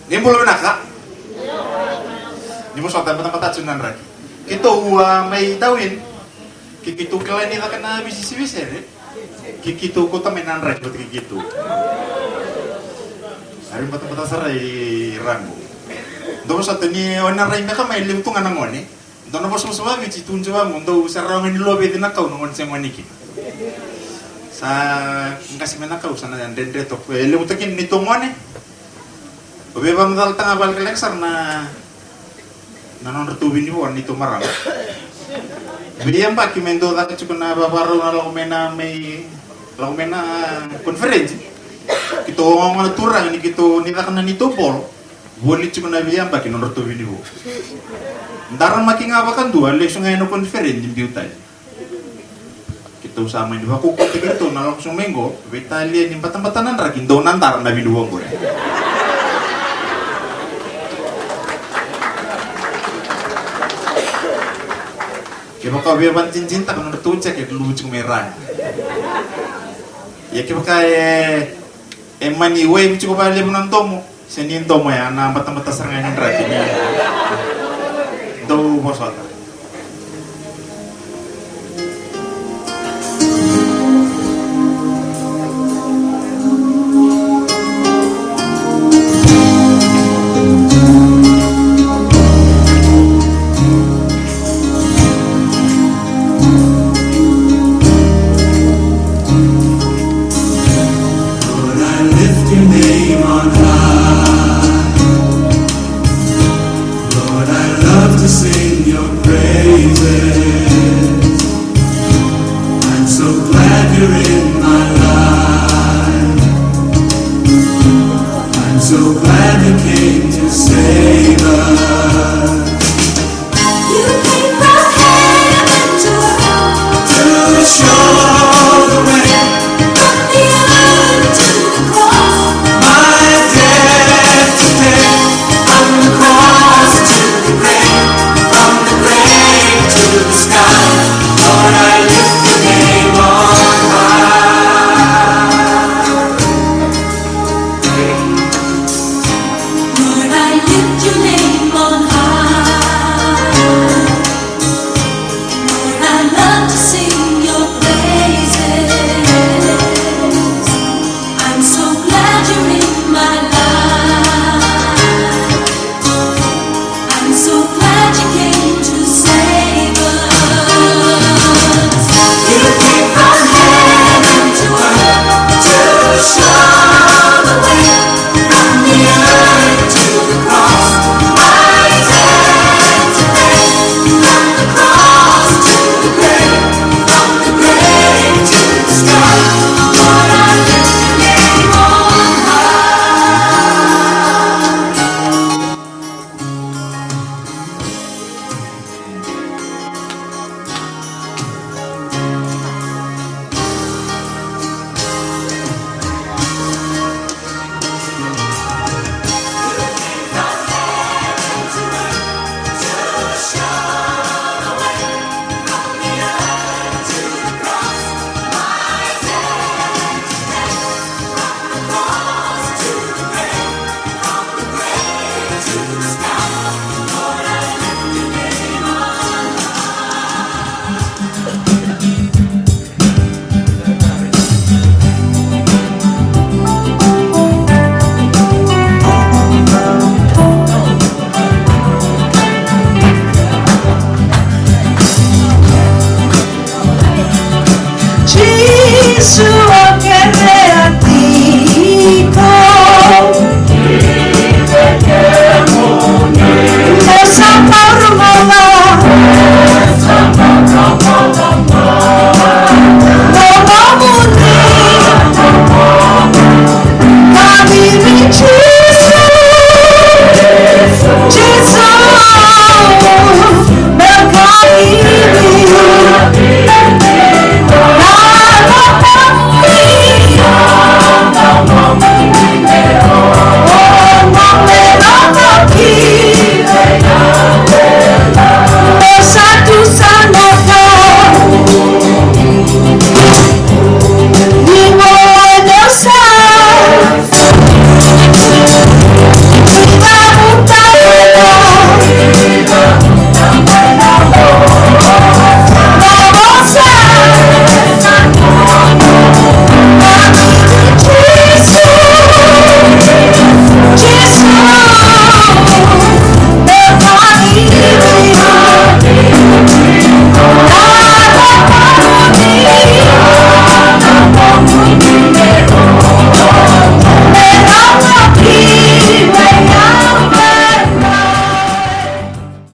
Nimbul naka. Ni mo sota mata sunan raki. Kito may tawin. Kikito kala nila kana bisi-bisi eh. Kikito ko ta menan raki buat kikito. Ari mata saray rango. Doon sa tani onan ray meka may limtungan ngoni. Doon bos mo suwabi ci tunjo ba mundo sarang ni lobe dinakaw ngon sa ngoniki. Sa kasi menakaw sana yan dendre to. Limutakin nito ngone. Obe bang dal tanga bal keleksar na nanon retubin ni wan nito marang. Biyam pa kimendo da na babaro na laumena konferensi. Kito ngomong turang ni kito nila kana nito pol. Wali cuma na biyam pa kinon retubin ni wo. Ndarang making abakan dua lesung ngayon konferensi di biutan. Kita usama ini aku kok gitu na langsung minggu Italia ni batang-batanan rakin do nantar na binuwang ko. Kaya baka biyaban cinta kung natucak ya lucu merah. Ya kaya baka mani way bicu ko bali mo ng tomo. Senin tomo ya na batang-bata serangan rakin ni. Do bosota. Kami